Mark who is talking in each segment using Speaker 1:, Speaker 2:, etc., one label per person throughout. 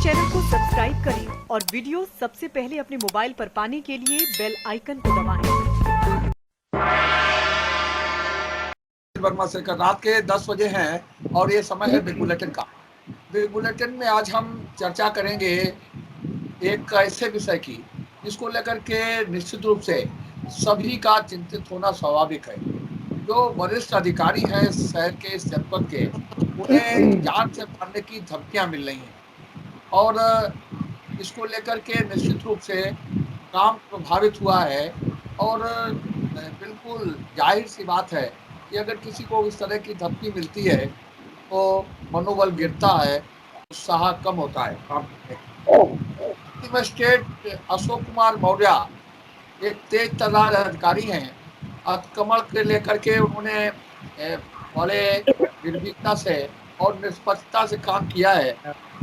Speaker 1: Channel को subscribe करें और वीडियो सबसे पहले अपने मोबाइल पर पाने के लिए बेल आइकन को दबाएं।
Speaker 2: वर्मा से रात के 10 बजे हैं और ये समय है बिग बुलेटिन का। बिग बुलेटिन में आज हम चर्चा करेंगे एक ऐसे विषय की जिसको लेकर के निश्चित रूप से सभी का चिंतित होना स्वाभाविक है। जो वरिष्ठ अधिकारी हैं शहर के इस जनपद के, उन्हें जान से मारने की धमकियां मिल रही हैं और इसको लेकर के निश्चित रूप से काम प्रभावित हुआ है और बिल्कुल जाहिर सी बात है कि अगर किसी को इस तरह की धमकी मिलती है तो मनोबल गिरता है, उत्साह कम होता है काम करने का। स्टेट अशोक कुमार मौर्य एक तेज तर्रार अधिकारी हैं। अतिक्रमण के लेकर के उन्होंने बड़े निर्भीकता से और निष्पक्षता से काम किया है।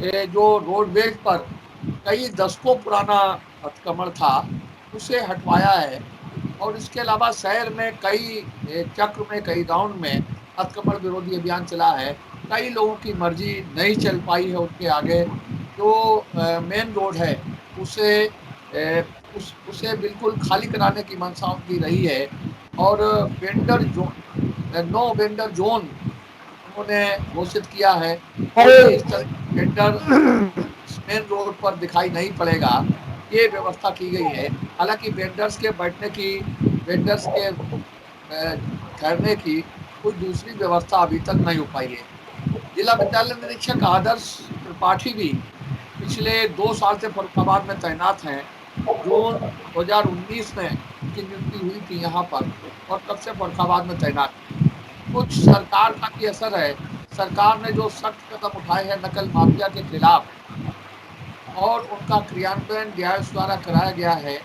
Speaker 2: जो रोडवेज पर कई दशकों पुराना अतिक्रमण था उसे हटवाया है और इसके अलावा शहर में कई चक्र में कई राउंड में अतिक्रमण विरोधी अभियान चला है। कई लोगों की मर्जी नहीं चल पाई है उनके आगे। जो मेन रोड है उसे उसे बिल्कुल खाली कराने की मंशा उनकी रही है और vendor zone, no vendor zone उन्होंने घोषित किया है। कोई इस तरह वेंडर मेन रोड पर दिखाई नहीं पड़ेगा, ये व्यवस्था की गई है। हालांकि वेंडर्स के बैठने की, वेंडर्स के ठहरने की कोई दूसरी व्यवस्था अभी तक नहीं हो पाई है। जिला विद्यालय निरीक्षक आदर्श त्रिपाठी भी पिछले 2 साल से फर्रुखाबाद में तैनात हैं। जून 2019 में उनकी नियुक्ति हुई थी यहाँ पर और तब से फर्रुखाबाद में तैनात। कुछ सरकार का भी असर है। सरकार ने जो सख्त कदम उठाए हैं नकल माफिया के खिलाफ और उनका क्रियान्वयन डीआईएस द्वारा कराया गया है,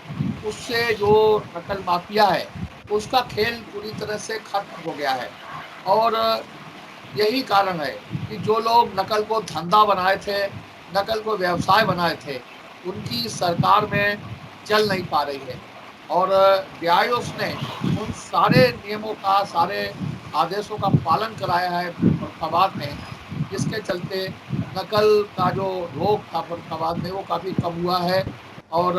Speaker 2: उससे जो नकल माफिया है उसका खेल पूरी तरह से खत्म हो गया है। और यही कारण है कि जो लोग नकल को धंधा बनाए थे, नकल को व्यवसाय बनाए थे, उनकी सरकार में चल नहीं पा रही है। और डीआईएस ने उन सारे नियमों का, सारे आदेशों का पालन कराया है फर्रुखाबाद में, जिसके चलते नकल का जो रोग था फर्रुखाबाद में वो काफ़ी कम हुआ है और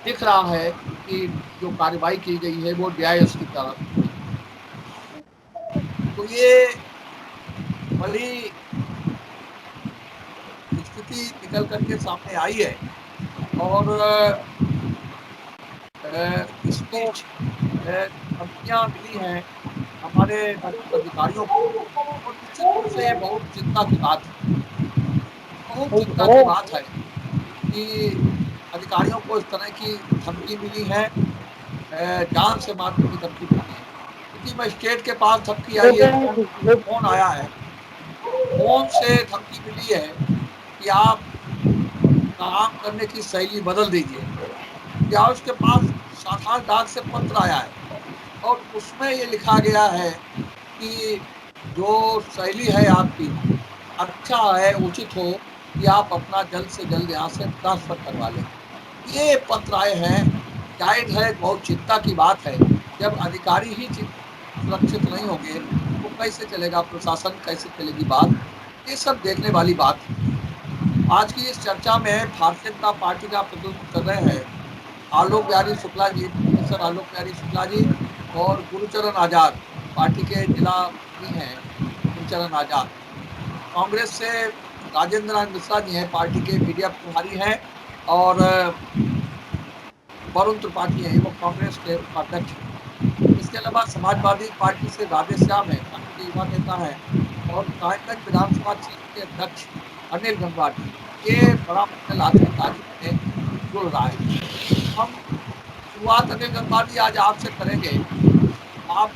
Speaker 2: दिख रहा है कि जो कार्रवाई की गई है वो डीआईएस की तरफ। तो ये बड़ी स्थिति निकल करके सामने आई है और इस बीच धमकियां मिली हैं हमारे अधिकारियों को और निश्चित रूप से ये बहुत चिंता की बात है। बहुत चिंता की बात है कि अधिकारियों को इस तरह की धमकी मिली है, जान से मारने की धमकी मिली है। क्योंकि मजिस्ट्रेट के पास धमकी आई है, फोन आया है, फोन से धमकी मिली है कि आप काम करने की शैली बदल दीजिए। या उसके पास साधारण डाक से पत्र आया है और उसमें ये लिखा गया है कि जो शैली है आपकी अच्छा है, उचित हो कि आप अपना जल्द से जल्द यहाँ से ट्रांसफर करवा लें। ये पत्र आए हैं, जाहिर है बहुत चिंता की बात है। जब अधिकारी ही सुरक्षित नहीं होंगे तो कैसे चलेगा प्रशासन, कैसे चलेगी बात, ये सब देखने वाली बात है। आज की इस चर्चा में भारतीय जनता पार्टी का प्रतिनिधित्व कर रहे हैं आलोक बिहारी शुक्ला जी, प्रोफेसर आलोक बिहारी शुक्ला जी और गुरुचरण आजाद, पार्टी के जिला हैं गुरुचरण आजाद। कांग्रेस से राजेंद्र नारायण मिश्रा जी हैं, पार्टी के मीडिया प्रभारी हैं और वरुण त्रिपाठी हैं, वो कांग्रेस के उपाध्यक्ष हैं। इसके अलावा समाजवादी पार्टी से राधेश्याम है, पार्टी के युवा नेता हैं और कायमगंज विधानसभा क्षेत्र के अध्यक्ष अनिल गंगवार जी, ये बड़ा मंडल आज में जुड़ रहा है। हम शुरुआत अनिल गंगवार जी आज आपसे करेंगे। आप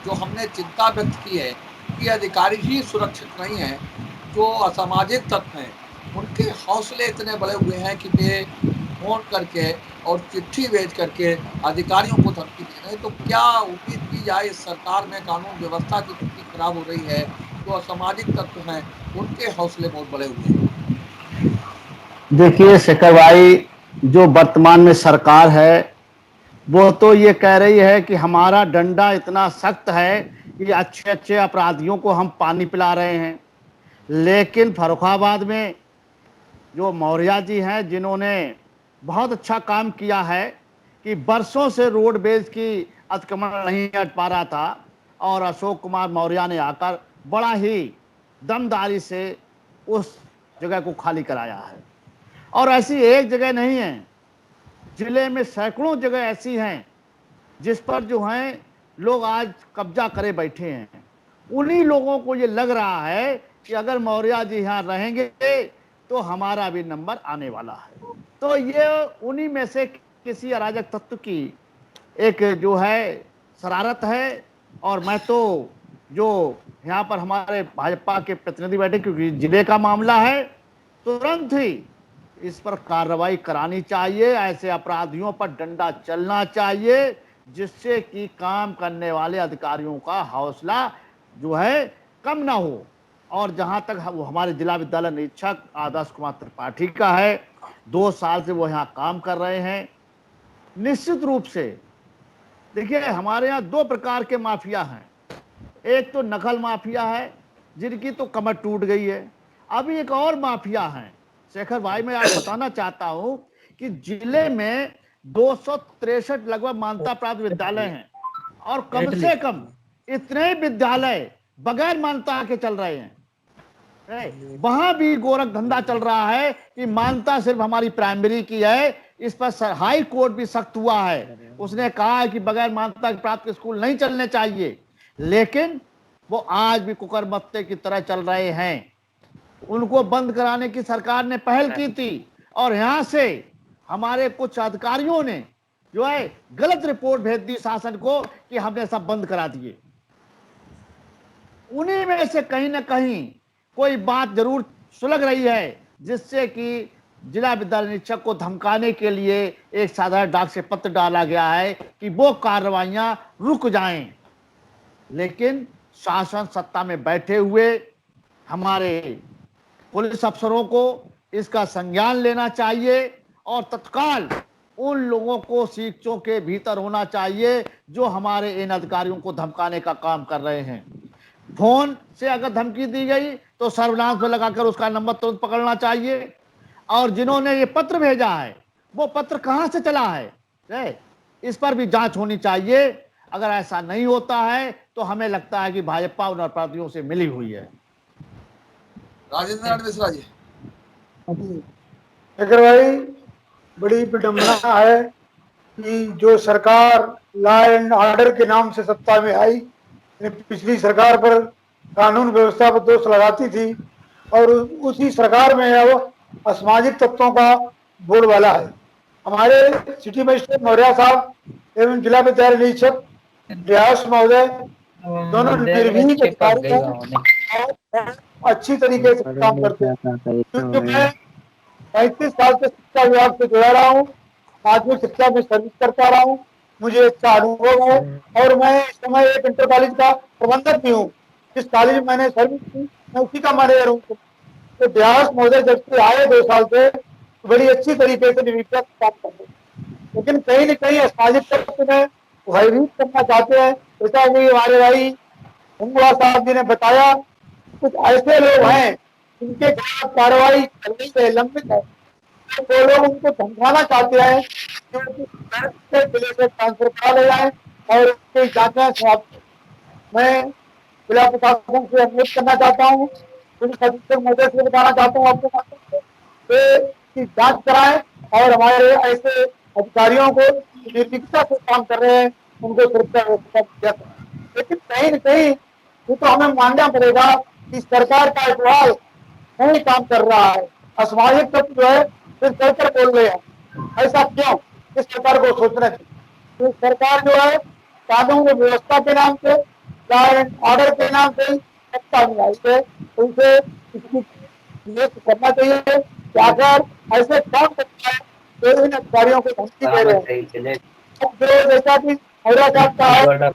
Speaker 2: जो हमने चिंता व्यक्त की है कि अधिकारी ही सुरक्षित नहीं है, जो असामाजिक तत्व हैं उनके हौसले इतने बड़े हुए हैं कि वे फोन करके और चिट्ठी भेज करके अधिकारियों को धमकी दे रहे हैं। तो क्या उम्मीद की जाए इस सरकार में कानून व्यवस्था की स्थिति खराब हो रही है, जो असामाजिक तत्व हैं उनके हौसले बहुत बड़े हुए हैं।
Speaker 3: देखिए शेखर भाई, जो वर्तमान में सरकार है वो तो ये कह रही है कि हमारा डंडा इतना सख्त है कि अच्छे अच्छे अपराधियों को हम पानी पिला रहे हैं, लेकिन फर्रुखाबाद में जो मौर्य जी हैं, जिन्होंने बहुत अच्छा काम किया है कि बरसों से रोडवेज की अतिक्रमण नहीं हट पा रहा था, और अशोक कुमार मौर्य ने आकर बड़ा ही दमदारी से उस जगह को खाली कराया है। और ऐसी एक जगह नहीं है, जिले में सैकड़ों जगह ऐसी हैं जिस पर जो है लोग आज कब्जा करे बैठे हैं। उन्हीं लोगों को ये लग रहा है कि अगर मौर्य जी यहाँ रहेंगे तो हमारा भी नंबर आने वाला है। तो ये उन्हीं में से किसी अराजक तत्व की एक जो है शरारत है। और मैं तो जो यहाँ पर हमारे भाजपा के प्रतिनिधि बैठे, क्योंकि जिले का मामला है, तुरंत ही इस पर कार्रवाई करानी चाहिए। ऐसे अपराधियों पर डंडा चलना चाहिए, जिससे कि काम करने वाले अधिकारियों का हौसला जो है कम ना हो। और जहां तक वो हमारे जिला विद्यालय निरीक्षक आदर्श कुमार त्रिपाठी का है, 2 साल से वो यहाँ काम कर रहे हैं। निश्चित रूप से देखिए, हमारे यहाँ 2 प्रकार के माफिया हैं। एक तो नकल माफिया है, जिनकी तो कमर टूट गई है। अभी एक और माफिया है शेखर भाई, मैं आपको बताना चाहता हूं कि जिले में 263 लगभग मान्यता प्राप्त विद्यालय हैं, और कम से कम इतने विद्यालय बगैर मान्यता के चल रहे हैं। वहां भी गोरख धंधा चल रहा है कि मान्यता सिर्फ हमारी प्राइमरी की है। इस पर हाई कोर्ट भी सख्त हुआ है, उसने कहा है कि बगैर मान्यता प्राप्त स्कूल नहीं चलने चाहिए, लेकिन वो आज भी कुकरमत्ते की तरह चल रहे हैं। उनको बंद कराने की सरकार ने पहल की थी, और यहां से हमारे कुछ अधिकारियों ने जो है गलत रिपोर्ट भेज दी शासन को कि हमने सब बंद करा दिए। उन्हीं में से कहीं ना कहीं कोई बात जरूर सुलग रही है, जिससे कि जिला विद्यालय निरीक्षक को धमकाने के लिए एक साधारण डाक से पत्र डाला गया है कि वो कार्रवाइयां रुक जाएं। लेकिन शासन सत्ता में बैठे हुए हमारे पुलिस अफसरों को इसका संज्ञान लेना चाहिए, और तत्काल उन लोगों को सीखों के भीतर होना चाहिए जो हमारे इन अधिकारियों को धमकाने का काम कर रहे हैं। फोन से अगर धमकी दी गई तो सर्विलांस में लगाकर उसका नंबर तुरंत पकड़ना चाहिए। और जिन्होंने ये पत्र भेजा है, वो पत्र कहां से चला है, इस पर भी जांच होनी चाहिए। अगर ऐसा नहीं होता है तो हमें लगता है कि भाजपा उन अपराधियों से मिली हुई है।
Speaker 2: राजेंद्र नाथ मिश्रा जी।
Speaker 4: शेखर भाई, बड़ी विडंबना है कि जो सरकार लॉ एंड ऑर्डर के नाम से सत्ता में आई, पिछली सरकार पर कानून व्यवस्था पर दोष लगाती थी, और उसी सरकार में अब असामाजिक तत्वों का बोलबाला है। हमारे सिटी मजिस्ट्रेट मौर्य साहब एवं जिला विद्यालय निरीक्षक व्यास महोदय दोनों निर्भीक अधिकारी हैं और अच्छी तरीके से काम करते हैं। क्योंकि मैं 35 साल से शिक्षा विभाग से जुड़ा रहा हूँ, माध्यमिक शिक्षा में सर्विस करता रहा हूँ, मुझे अच्छा अनुभव है। और मैं इस समय एक इंटर कॉलेज का प्रबंधक भी हूँ। जिस कॉलेज में मैंने सर्विस की, मैं उसी का मैनेजर हूँ। तो व्यास महोदय जब से आए 2 साल से, बड़ी अच्छी तरीके से निरीक्षक काम करते हैं, लेकिन कहीं न कहीं असामाजिक तत्व में भयभीत करना चाहते हैं। ऐसा भी हमारे भाई हुंगवा साहब जी ने बताया, कुछ ऐसे लोग हैं जिनके खिलाफ कार्रवाई चल रही है, लंबित है, तो वो लोग उनको धमकाना चाहते हैं कि जिले से ट्रांसफर करा ले जाए और उसकी जांचें समाप्त। मैं जिला प्रशासन से अनुरोध करना चाहता हूँ, पुलिस अधीक्षक महोदय से बताना चाहता हूँ आपके माध्यम से कि जांच कराएं और हमारे ऐसे अधिकारियों को निर्भीकता से काम कर रहे हैं उनको सुरक्षा व्यवस्था दिया जाए। लेकिन कहीं न कहीं ये तो हमें मानना पड़ेगा कि सरकार का इकबाल नहीं काम कर रहा है। असामाजिक तत्व जो है सिर्फ चलकर बोल रहे हैं। ऐसा क्यों? इस सरकार को सोचना चाहिए। तो सरकार जो है कानून व्यवस्था के नाम से, लॉ एंड ऑर्डर के नाम से सत्ता में आई है, उनसे इसकी करना चाहिए कि अगर ऐसे काम करता है तो इन अधिकारियों को धमकी दे रहे हैं। जो जैसा कि मौर्य साहब का है,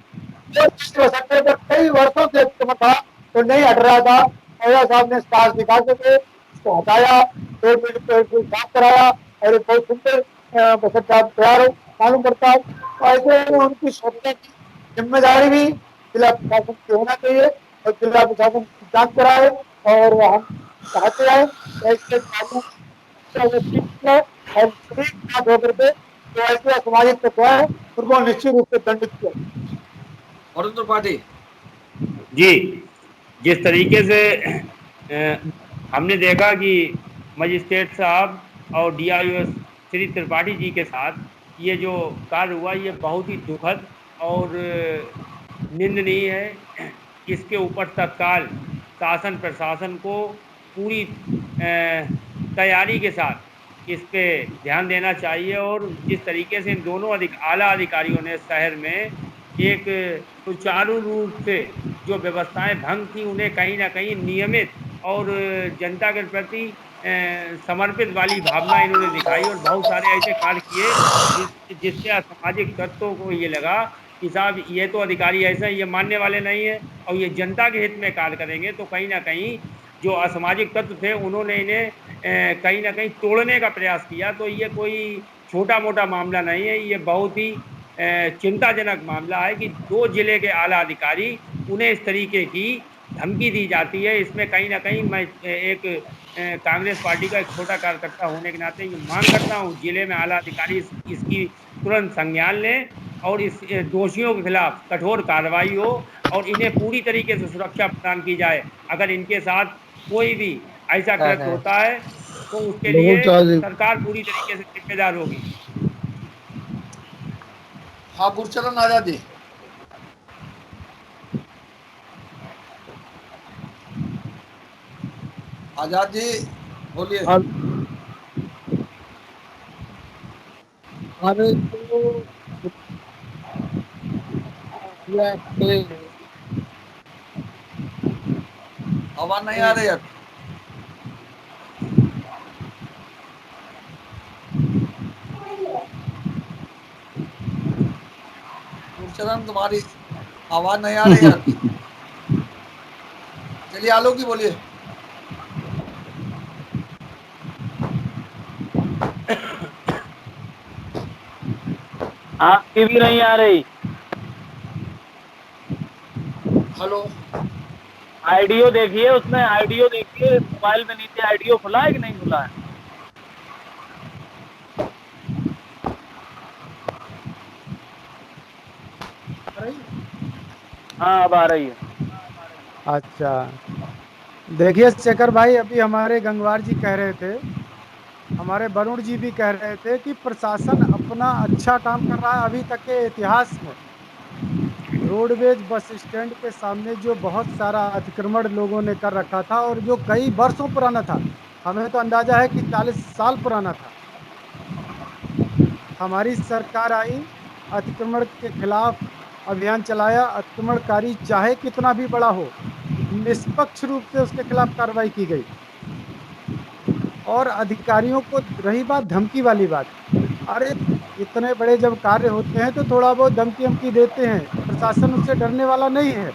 Speaker 4: पर कई वर्षों से था तो नहीं हट रहा था, मौर्य साहब ने साहस दिखा के उसको हटाया, साफ कराया, और बहुत सुंदर तैयार मालूम करता है। तो ऐसे उनकी सोचने की जिम्मेदारी भी जिला प्रशासन की होना चाहिए, और जिला प्रशासन जांच कराए। और हम चाहते हैं ऐसे और सभी साथ होकर के जो ऐसे असामाजिक तत्व है उनको निश्चित रूप से दंडित किया।
Speaker 2: और त्रिपाठी
Speaker 5: जी, जिस तरीके से हमने देखा कि मजिस्ट्रेट साहब और डीआईओ श्री त्रिपाठी जी के साथ ये जो कार्य हुआ ये बहुत ही दुखद और निंदनीय है। इसके ऊपर तत्काल शासन प्रशासन को पूरी तैयारी के साथ इस पे ध्यान देना चाहिए और जिस तरीके से इन दोनों आला अधिकारियों ने शहर में एक सुचारू रूप से जो व्यवस्थाएं भंग थी उन्हें कहीं ना कहीं नियमित और जनता के प्रति समर्पित वाली भावना इन्होंने दिखाई और बहुत सारे ऐसे कार्य किए जिससे असामाजिक तत्वों को ये लगा कि साहब ये तो अधिकारी ऐसा ये मानने वाले नहीं है और ये जनता के हित में कार्य करेंगे, तो कहीं ना कहीं जो असामाजिक तत्व थे उन्होंने इन्हें कहीं ना कहीं तोड़ने का प्रयास किया। तो ये कोई छोटा मोटा मामला नहीं है, ये बहुत ही चिंताजनक मामला है कि 2 जिले के आला अधिकारी उन्हें इस तरीके की धमकी दी जाती है। इसमें कहीं ना कहीं मैं एक कांग्रेस पार्टी का एक छोटा कार्यकर्ता होने के नाते ये मांग करता हूँ जिले में आला अधिकारी इसकी तुरंत संज्ञान लें और इस दोषियों के खिलाफ कठोर कार्रवाई हो और इन्हें पूरी तरीके से सुरक्षा प्रदान की जाए। अगर इनके साथ कोई भी ऐसा कृत्य होता है तो उसके लिए सरकार पूरी तरीके से जिम्मेदार होगी।
Speaker 2: हाँ, गुरचरण आजादी। आजाद जी बोलिए।
Speaker 4: अरे
Speaker 2: आवाज नहीं आ रही है। गुरचरण तुम्हारी आवाज नहीं आ रही है। चलिए आलोक की बोलिए।
Speaker 6: आपकी भी नहीं आ रही।
Speaker 2: हेलो,
Speaker 6: आईडियो देखिए, उसमें आईडियो देखिए, मोबाइल में नीचे आईडियो खुला है कि नहीं खुला है? हाँ अब आ रही है।
Speaker 7: अच्छा, देखिए शेखर भाई, अभी हमारे गंगवार जी कह रहे थे, हमारे वरुण जी भी कह रहे थे कि प्रशासन अपना अच्छा काम कर रहा है। अभी तक के इतिहास में रोडवेज बस स्टैंड के सामने जो बहुत सारा अतिक्रमण लोगों ने कर रखा था और जो कई वर्षों पुराना था, हमें तो अंदाजा है कि 40 साल पुराना था। हमारी सरकार आई, अतिक्रमण के खिलाफ अभियान चलाया, अतिक्रमणकारी चाहे कितना भी बड़ा हो निष्पक्ष रूप से उसके खिलाफ कार्रवाई की गई। और अधिकारियों को रही बात धमकी वाली बात, अरे इतने बड़े जब कार्य होते हैं तो थोड़ा बहुत धमकी हमकी देते हैं, प्रशासन उससे डरने वाला नहीं है।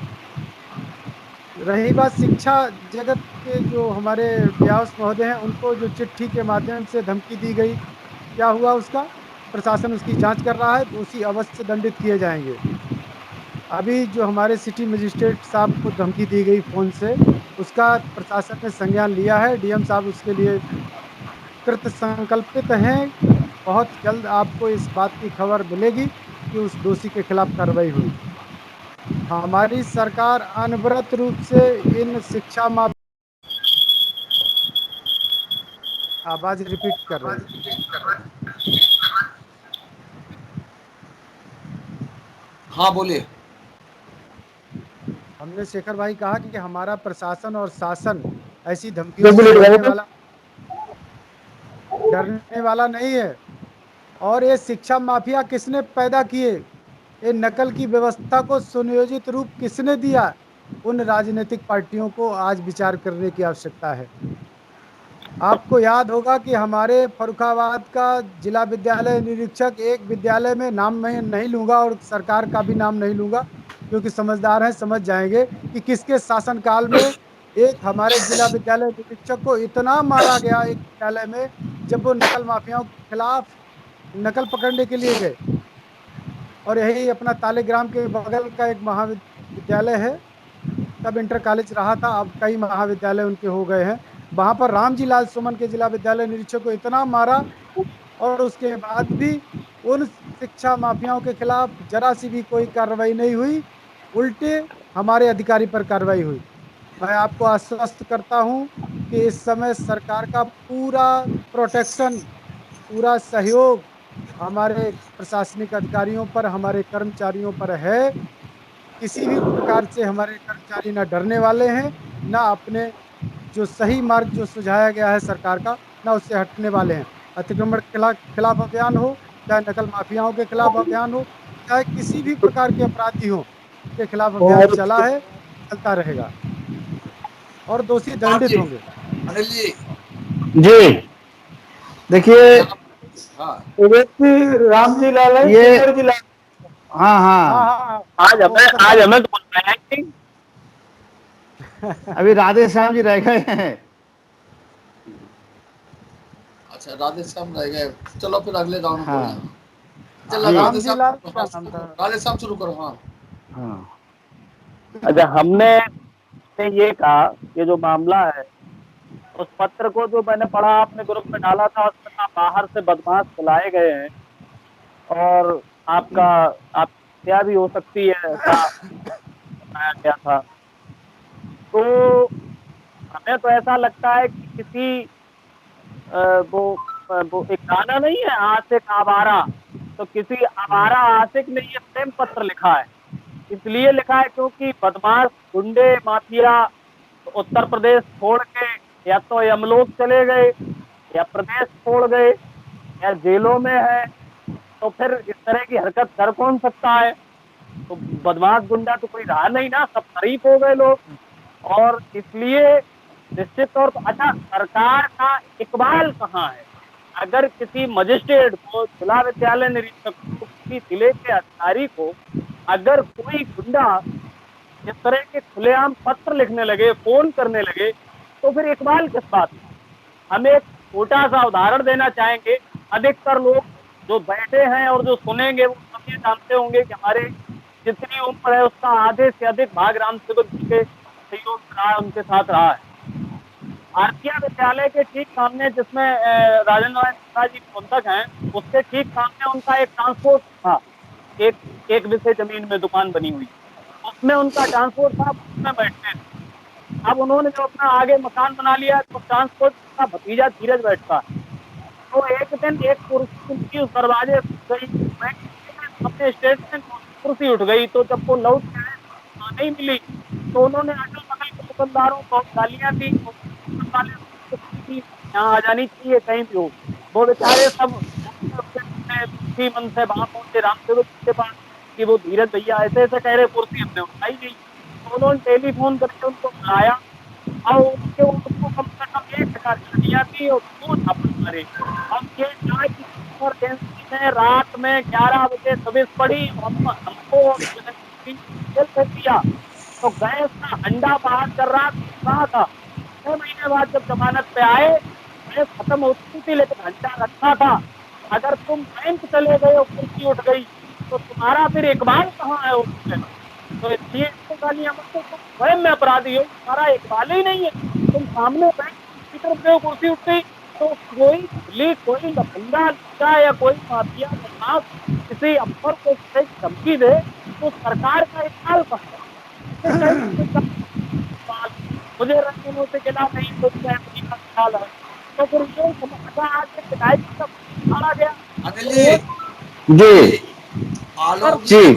Speaker 7: रही बात शिक्षा जगत के जो हमारे व्यास महोदय हैं, उनको जो चिट्ठी के माध्यम से धमकी दी गई, क्या हुआ उसका? प्रशासन उसकी जांच कर रहा है, दोषी अवश्य दंडित किए जाएंगे। अभी जो हमारे सिटी मजिस्ट्रेट साहब को धमकी दी गई फ़ोन से, उसका प्रशासन ने संज्ञान लिया है। डीएम साहब उसके लिए कृत संकल्पित हैं। बहुत जल्द आपको इस बात की खबर मिलेगी कि उस दोषी के खिलाफ कार्रवाई हुई। हमारी सरकार अनवरत रूप से इन शिक्षा माफ आवाज रिपीट कर रहे हैं।
Speaker 2: हाँ बोलिए।
Speaker 7: हमने शेखर भाई कहा कि हमारा प्रशासन और शासन ऐसी धमकियों से डरने वाला नहीं है। और ये शिक्षा माफिया किसने पैदा किए, ये नकल की व्यवस्था को सुनियोजित रूप किसने दिया, उन राजनीतिक पार्टियों को आज विचार करने की आवश्यकता है। आपको याद होगा कि हमारे फर्रुखाबाद का जिला विद्यालय निरीक्षक, एक विद्यालय में नाम मैं नहीं लूँगा और सरकार का भी नाम नहीं लूँगा क्योंकि समझदार हैं, समझ जाएंगे कि किसके शासनकाल में एक हमारे जिला विद्यालय निरीक्षक को इतना मारा गया एक विद्यालय में, जब वो नकल माफियाओं के खिलाफ नकल पकड़ने के लिए गए। और यही अपना तालेग्राम के बगल का एक महाविद्यालय है, तब इंटर कॉलेज रहा था, अब कई महाविद्यालय उनके हो गए हैं। वहां पर रामजी लाल सुमन के जिला विद्यालय निरीक्षक को इतना मारा और उसके बाद भी उन शिक्षा माफियाओं के खिलाफ जरा सी भी कोई कार्रवाई नहीं हुई, उल्टे हमारे अधिकारी पर कार्रवाई हुई। मैं आपको आश्वस्त करता हूं कि इस समय सरकार का पूरा प्रोटेक्शन, पूरा सहयोग हमारे प्रशासनिक अधिकारियों पर, हमारे कर्मचारियों पर है। किसी भी प्रकार से हमारे कर्मचारी ना डरने वाले हैं, ना अपने जो सही मार्ग जो सुझाया गया है सरकार का, ना उससे हटने वाले हैं। अतिक्रमण के खिलाफ अभियान हो, चाहे नकल माफियाओं के खिलाफ अभियान हो, चाहे किसी भी प्रकार के अपराधी हो, के खिलाफ अभियान चला है, चलता रहेगा और दोषी
Speaker 2: आप
Speaker 7: दंडित
Speaker 2: जी,
Speaker 7: होंगे।
Speaker 2: अनिल जी,
Speaker 3: जी देखिए,
Speaker 2: यहाँ हाँ
Speaker 4: व्यक्ति राम जी लाल है,
Speaker 3: ये
Speaker 4: कुंवर जी लाल।
Speaker 3: हाँ
Speaker 7: हाँ
Speaker 3: हाँ,
Speaker 7: हाँ,
Speaker 6: आज हमें तो बोल रहे हैं कि
Speaker 3: अभी राधे श्याम जी रह गए हैं।
Speaker 2: अच्छा, राधे श्याम रह गए। चलो फिर अगले राउंड में
Speaker 3: हाँ
Speaker 2: बढ़े। चलो
Speaker 3: जी,
Speaker 2: राधे
Speaker 7: रामजी लाल
Speaker 2: श्याम,
Speaker 7: क्या
Speaker 2: हाँ
Speaker 7: नाम
Speaker 2: शुरू
Speaker 7: था?
Speaker 2: करो, राधे श्याम शुरू करो। हाँ
Speaker 3: हाँ
Speaker 6: अच्छा, हमने ये कहा कि जो मामला है, उस पत्र को जो मैंने पढ़ा, आपने ग्रुप में डाला था, उसमें कहा बाहर से बदमाश बुलाए गए हैं और आपका आप क्या भी हो सकती है, ऐसा बताया गया था। तो हमें तो ऐसा लगता है कि किसी अ, वो एक गाना नहीं है, आशिक आवारा, तो किसी आवारा आशिक ने ये प्रेम पत्र लिखा है। इसलिए लिखा है क्योंकि बदमाश, गुंडे, माफिया उत्तर प्रदेश छोड़ के या तो यमलोक चले गए, या प्रदेश छोड़ गए, या जेलों में है। तो फिर इस तरह की हरकत कर कौन सकता है? तो बदमाश गुंडा तो कोई रहा नहीं ना, सब शरीफ हो गए लोग। और इसलिए निश्चित तौर पर, अच्छा, सरकार का इकबाल कहाँ है? अगर किसी मजिस्ट्रेट को, जिला विद्यालय निरीक्षक को, किसी जिले के अधिकारी को अगर कोई गुंडा इस तरह के खुलेआम पत्र लिखने लगे, फोन करने लगे, तो फिर इकबाल किस बात का? हम एक छोटा सा उदाहरण देना चाहेंगे। अधिकतर लोग जो बैठे हैं और जो सुनेंगे, वो सब ये जानते होंगे कि हमारे जितनी उम्र है उसका आधे से अधिक भाग राम सेवक जी के सहयोग में रहा है, उनके साथ रहा है। भारतीय विद्यालय के ठीक सामने, जिसमें राजेंद्र नारायण प्रसाद जी प्रबंधक हैं, उसके ठीक सामने उनका एक ट्रांसपोर्ट था। एक एक विषय जमीन में दुकान बनी हुई, उसमें उनका ट्रांसपोर्ट था, उसमें बैठते थे। अब उन्होंने जो अपना आगे मकान बना लिया, तो ट्रांसपोर्ट का भतीजा धीरज बैठता है। तो एक दिन एक कुर्सी उनकी उस दरवाजे गई, बैठ के अपने स्टेटमेंट, कुर्सी उठ गई। तो जब वो लौट के आए, तो नहीं मिली। तो उन्होंने अगल बगल के दुकानदारों को गालियां दी, और दुकान वाले को कि यहाँ आ जानी चाहिए कहीं भी हो। वो बेचारे सब दुखी मन से वहां पहुंचे रामसेवक जी के पास कि वो धीरज भैया ऐसे ऐसे कह रहे, कुर्सी हमने उठाई नहीं। तो उन्होंने टेलीफोन करके उनको बुलाया और उनको कम से कम 1,000 गालियां दी और 2 झापड़ मारे। अब ये क्या कि इमरजेंसी में रात में 11 बजे तबीयत पड़ी, हमको और जेल भेज दिया। तो गैस का अंडा बाहर कर रहा था। 6 महीने बाद जब जमानत पे आए, गैस खत्म हो चुकी थी, लेकिन अंडा रखा था। अगर तुम बैंक चले गए और कुर्सी उठ गई, तो तुम्हारा फिर इकबाल कहाँ है उसमें? तो इसलिए इसको गालियां मत दो, तुम स्वयं में अपराधी हो, तुम्हारा इकबाल ही नहीं है। तुम सामने बैंक की तरफ गए, कुर्सी उठ गई, तो कोई लफंगा लुच्चा या कोई माफिया बदमाश किसी अफसर को इस तरह की धमकी दे, तो सरकार का इकबाल कहाँ है? ये कैसे इकबाल? मुझे रंगीनों से गिला नहीं, मुझे एमपी का ख्याल है। तो फिर ये समझा, आज एक विधायक का मारा गया।
Speaker 2: अनिल
Speaker 6: तो वो
Speaker 2: जी,
Speaker 3: जी
Speaker 2: जी
Speaker 6: सर,
Speaker 3: जी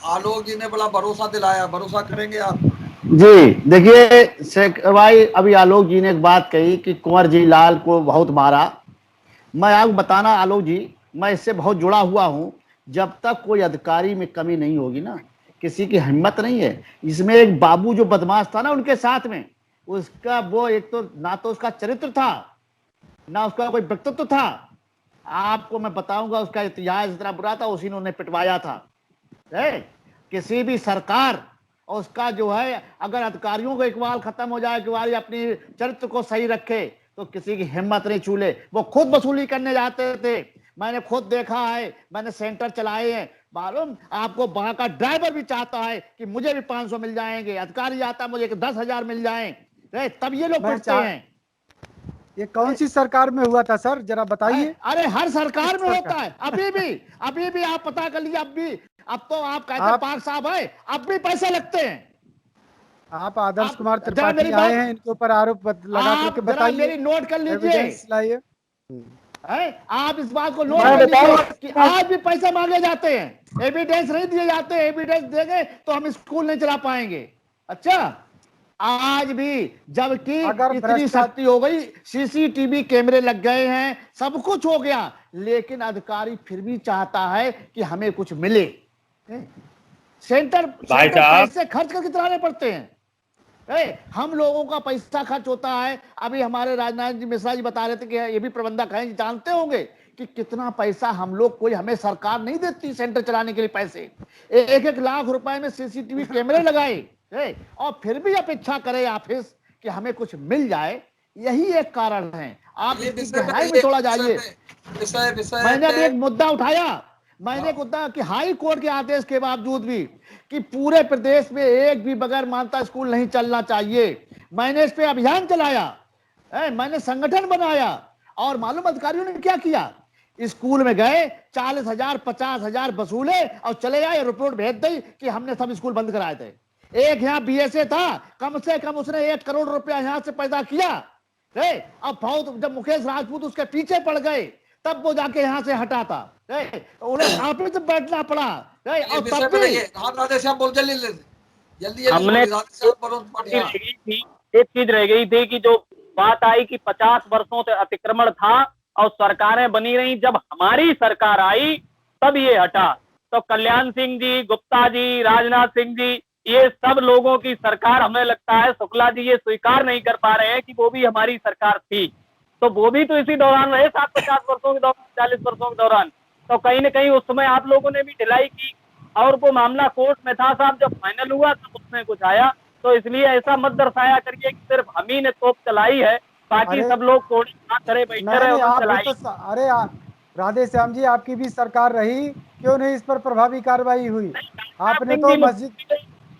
Speaker 2: आलोक जी ने बड़ा भरोसा दिलाया, भरोसा करेंगे आप?
Speaker 3: जी देखिए, शेख भाई, अभी आलोक जी ने एक बात कही कि कुंवर जी लाल को बहुत मारा। मैं आपको बताना आलोक जी, मैं इससे बहुत जुड़ा हुआ हूं। जब तक कोई अधिकारी में कमी नहीं होगी ना, किसी की हिम्मत नहीं है। इसमें एक बाबू जो बदमाश था ना उनके साथ में, उसका वो एक तो ना तो उसका चरित्र था, ना उसका कोई व्यक्तित्व था। आपको मैं बताऊंगा, उसका इतिहास इतना बुरा था, उसी ने उन्हें पिटवाया था। है किसी भी सरकार और उसका जो है, अगर अधिकारियों को इकबाल खत्म हो जाए, इकबाल अपनी चरित्र को सही रखे, तो किसी की हिम्मत नहीं छूले। वो खुद वसूली करने जाते थे, मैंने खुद देखा है, मैंने सेंटर चलाए हैं। मालूम आपको, वहां का ड्राइवर भी चाहता है कि मुझे भी 500 मिल जाएंगे, अधिकारी आता मुझे 10,000 मिल जाए, तब ये लोग
Speaker 7: मैं
Speaker 3: पढ़ते हैं।
Speaker 7: ये कौन सी सरकार में हुआ था सर, जरा बताइए।
Speaker 3: अरे हर सरकार में होता है, अभी भी आप पता कर लीजिए। अब तो आप कहते हैं पार्क साहब है, अब भी पैसे लगते हैं।
Speaker 7: आप आदर्श कुमार
Speaker 3: जरा
Speaker 7: त्रिपाठी
Speaker 3: मेरी
Speaker 7: आए
Speaker 3: बात-
Speaker 7: हैं, इनके ऊपर आरोप लगा करके
Speaker 3: जरा
Speaker 7: बताइए,
Speaker 3: मेरी नोट कर लीजिए,
Speaker 7: एविडेंस लाइए।
Speaker 3: आप इस बात को नोट
Speaker 4: मैं
Speaker 3: कर लीजिए
Speaker 4: बताऊं-
Speaker 3: कि आज भी पैसे मांगे जाते हैं, एविडेंस नहीं दिए जाते। एविडेंस देंगे तो हम स्कूल नहीं चला पाएंगे। अच्छा, आज भी जबकि
Speaker 7: अगर
Speaker 3: इतनी
Speaker 7: भ्रष्टाचार-
Speaker 3: सख्ती हो गई, सीसीटीवी कैमरे लग गए हैं, सब कुछ हो गया, लेकिन अधिकारी फिर भी चाहता है कि हमें कुछ मिले। सेंटर
Speaker 5: भाई साहब,
Speaker 3: पैसे खर्च करके चलाने पड़ते हैं। हम लोगों का पैसा खर्च होता है। अभी हमारे राजनाथ जी मिश्रा जी बता रहे थे कि ये भी प्रबंधक हैं, जानते होंगे कि कितना पैसा हम लोग, कोई हमें सरकार नहीं देती सेंटर चलाने के लिए पैसे। 1-1 लाख रुपए में सीसीटीवी कैमरे लगाए, और फिर भी अपेक्षा करे ऑफिस कि हमें कुछ मिल जाए। यही एक कारण है। आप
Speaker 2: ये
Speaker 3: इसकी गहराई में थोड़ा जाइए। मैंने अभी एक मुद्दा उठाया, मैंने कहा कि हाई कोर्ट के आदेश के बावजूद भी कि पूरे प्रदेश में एक भी बगैर मान्यता स्कूल नहीं चलना चाहिए, मैंने इस पे अभियान चलाया, मैंने संगठन बनाया, और मालूम अधिकारियों ने क्या किया? स्कूल में गए, 40,000 50,000 वसूले और चले आए, रिपोर्ट भेज दी कि हमने सब स्कूल बंद कराए थे। एक यहाँ बीएसए था, कम से कम उसने 1 करोड़ रुपया यहाँ से पैदा किया। अब बहुत जब मुकेश राजपूत उसके पीछे पड़ गए, तब वो जाके यहाँ से हटा था। उन्हें ऑफिस में बैठना पड़ा। और तब भी
Speaker 6: हमने एक चीज रह गई थी कि जो बात आई कि 50 वर्षों से अतिक्रमण था और सरकारें बनी रही, जब हमारी सरकार आई तब ये हटा। तो कल्याण सिंह जी, गुप्ता जी, राजनाथ सिंह जी, ये सब लोगों की सरकार, हमें लगता है शुक्ला जी ये स्वीकार नहीं कर पा रहे हैं कि वो भी हमारी सरकार थी। तो वो भी तो इसी दौरान रहे, 50 वर्षों के दौरान, 40 वर्षों के दौरान। तो कहीं न कहीं उस समय आप लोगों ने भी ढिलाई की, और वो मामला कोर्ट में था साहब, जब फाइनल हुआ तब उसमें कुछ आया। तो इसलिए ऐसा मत दर्शाया करिए कि सिर्फ हम ही ने तोप चलाई है, बाकी सब लोग कोड़ी हाथ धरे बैठे रहे, उन्होंने चलाई।
Speaker 7: राधे श्याम जी, आपकी भी सरकार रही, क्यों नहीं इस पर प्रभावी कार्रवाई हुई? आपने तो मस्जिद,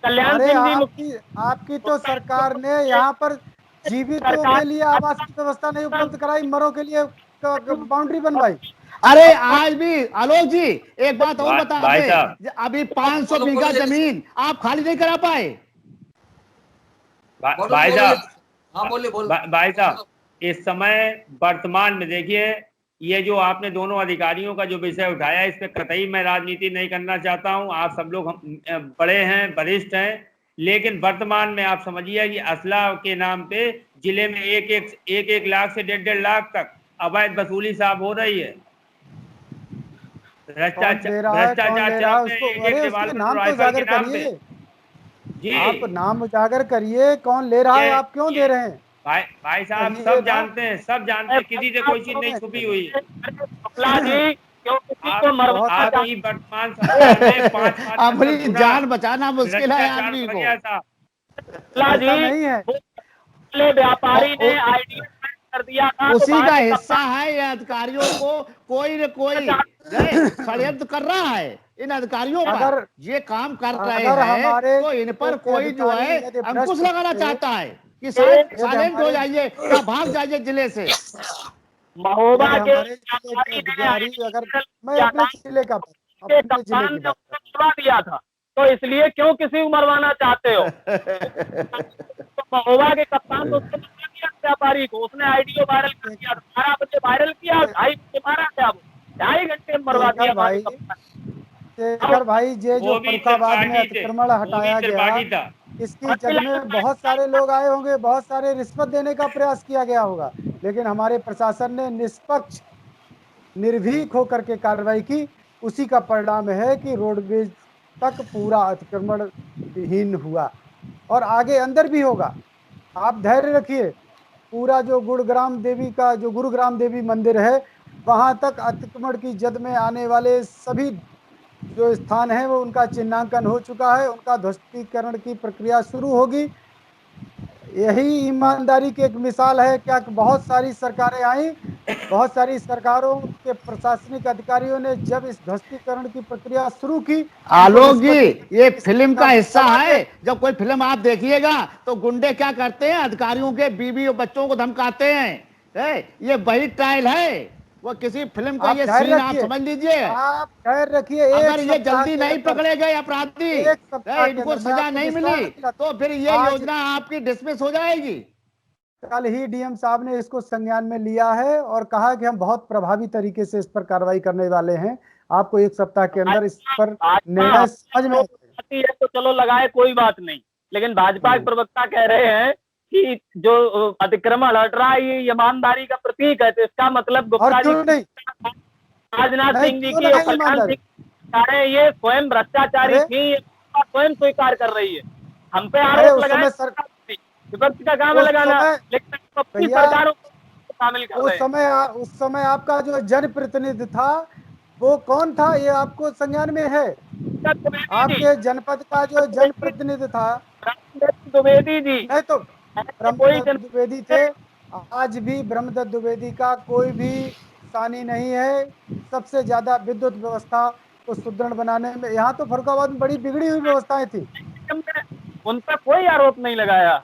Speaker 6: कल्याण
Speaker 7: अरे
Speaker 6: सिंह जी
Speaker 7: आपकी तो सरकार ने यहाँ पर जीवितों के लिए आवास की व्यवस्था नहीं उपलब्ध कराई, मरों के लिए बाउंड्री बनवाई।
Speaker 3: अरे आज भी आलोक जी एक बात और बता
Speaker 5: भाई
Speaker 3: दें,
Speaker 5: साहब,
Speaker 3: अभी 500 बीघा जमीन आप खाली नहीं करा पाए।
Speaker 5: भाई साहब,
Speaker 2: हाँ बोलिए
Speaker 5: भाई साहब, इस समय वर्तमान में देखिए, ये जो आपने दोनों अधिकारियों का जो विषय उठाया, इस पे कतई मैं राजनीति नहीं करना चाहता हूं। आप सब लोग बड़े हैं, वरिष्ठ हैं, लेकिन वर्तमान में आप समझिए कि असला के नाम पे जिले में एक लाख से 1.5 लाख तक अवैध वसूली साहब हो रही है। भ्रष्टाचार चल रहे हैं,
Speaker 7: नाम तो उजागर करिए
Speaker 5: जी,
Speaker 7: आप नाम उजागर करिए, कौन ले रहा है, आप क्यों दे रहे हैं?
Speaker 5: भाई साहब, सब जानते हैं, किसी से कोई चीज नहीं छुपी हुई है। वर्तमान सरकार में 5
Speaker 3: अपनी जान बचाना मुश्किल है आदमी को।
Speaker 7: नहीं है,
Speaker 6: व्यापारी ने आईडी कर दिया था,
Speaker 3: उसी का हिस्सा है ये अधिकारियों को कोई न कोई षड्यंत्र कर रहा है इन अधिकारियों पर। ये काम कर रहे हैं तो इन पर कोई जो है अंकुश लगाना चाहता है कि साइलेंट हो जाइए या भाग जाइए जिले से।
Speaker 6: महोबा के
Speaker 7: अधिकारी, अगर मैं अपने जिले का
Speaker 6: मरवा दिया था, तो इसलिए क्यों किसी को मरवाना चाहते हो? तो महोबा के कप्तान तो उसने मरवा दिया व्यापारी को, उसने आईडियो वायरल कर दिया, 12 बजे वायरल किया, 2.5 बजे मारा गया, वो 2.5 घंटे में मरवा दिया
Speaker 7: भाई। शेखर भाई, ये जो फरुखाबाद में अतिक्रमण हटाया गया, इसकी जद में बहुत सारे लोग आए होंगे, बहुत सारे रिश्वत देने का प्रयास किया गया होगा, लेकिन हमारे प्रशासन ने निष्पक्ष निर्भीक होकर के कार्रवाई की। उसी का परिणाम है कि रोडवेज तक पूरा अतिक्रमण विहीन हुआ और आगे अंदर भी होगा। आप धैर्य रखिए। पूरा जो गुरुग्राम देवी मंदिर है, वहां तक अतिक्रमण की जद में आने वाले सभी जो स्थान है वो उनका चिन्हांकन हो चुका है, उनका ध्वस्तीकरण की प्रक्रिया शुरू होगी। यही ईमानदारी की एक मिसाल है। क्या बहुत सारी सरकारें आई, बहुत सारी सरकारों के प्रशासनिक अधिकारियों ने जब इस ध्वस्तीकरण की प्रक्रिया शुरू की।
Speaker 3: आलोक जी, ये फिल्म का हिस्सा है। जब कोई फिल्म आप देखिएगा तो गुंडे क्या करते हैं, अधिकारियों के बीवी और बच्चों को धमकाते हैं, ये वही ट्रायल है, वो किसी फिल्म का
Speaker 7: आप
Speaker 3: ये
Speaker 7: धैर्य
Speaker 3: सीन आप
Speaker 7: रखिए।
Speaker 3: समझ लीजिए।
Speaker 7: आप धैर्य रखिए,
Speaker 3: अगर
Speaker 7: एक
Speaker 3: ये
Speaker 7: सप्ताह
Speaker 3: जल्दी
Speaker 7: के
Speaker 3: नहीं
Speaker 7: अंदर,
Speaker 3: पकड़े गए अपराधी,
Speaker 7: एक सप्ताह के
Speaker 3: इनको
Speaker 7: अंदर मैं
Speaker 3: सजा
Speaker 7: आपको
Speaker 3: नहीं
Speaker 7: विश्वास
Speaker 3: मिली,
Speaker 7: दिलाता
Speaker 3: तो फिर ये
Speaker 7: आज
Speaker 3: योजना आपकी डिसमिस हो जाएगी।
Speaker 7: कल ही डीएम साहब ने इसको संज्ञान में लिया है और कहा कि हम बहुत प्रभावी तरीके से इस पर कार्रवाई करने वाले हैं। आपको एक सप्ताह के अंदर इस पर निर्णय समझ में आ जाएगा।
Speaker 6: आती है तो चलो लगाए, कोई बात नहीं, लेकिन भाजपा के प्रवक्ता कह रहे हैं कि जो अतिक्रमण हट रहा है ये ईमानदारी का प्रतीक है, तो इसका मतलब
Speaker 7: और
Speaker 6: गुप्ता जी,
Speaker 7: क्यों नहीं,
Speaker 6: राजनाथ
Speaker 7: नहीं
Speaker 6: सिंह जी
Speaker 7: क्यों
Speaker 6: की और
Speaker 7: नहीं
Speaker 6: कल्याण
Speaker 7: ईमानदारी?
Speaker 6: सिंह कह ये स्वयं भ्रष्टाचारी
Speaker 7: अरे
Speaker 6: थी, ये स्वयं स्वीकार कर रही है। हम पे
Speaker 7: अरे
Speaker 6: आरोप
Speaker 7: उस
Speaker 6: लगाए,
Speaker 7: समय सर,
Speaker 6: विपक्ष का काम है
Speaker 7: उस
Speaker 6: लगाना,
Speaker 7: समय
Speaker 6: लेकिन अपनी
Speaker 7: भैया,
Speaker 6: सरकारों को शामिल कर रहे हैं।
Speaker 7: उस समय आपका जो जनप्रतिनिधि था वो कौन था, ये आपको संज्ञान में है?
Speaker 6: द्विवेदी
Speaker 7: आपके जनपद का जो जनप्रतिनिधि था,
Speaker 6: जी, द्विवेदी जी,
Speaker 7: नहीं तो
Speaker 6: ऐसे कोई
Speaker 7: ब्रह्मदत्त द्विवेदी थे। आज भी ब्रह्मदत्त द्विवेदी का कोई भी सानी नहीं है। सबसे ज्यादा विद्युत व्यवस्था को सुदृढ़ बनाने में, यहाँ तो फर्रुखाबाद में बड़ी बिगड़ी हुई व्यवस्थाएं थी।
Speaker 6: उन पर कोई आरोप नहीं लगाया।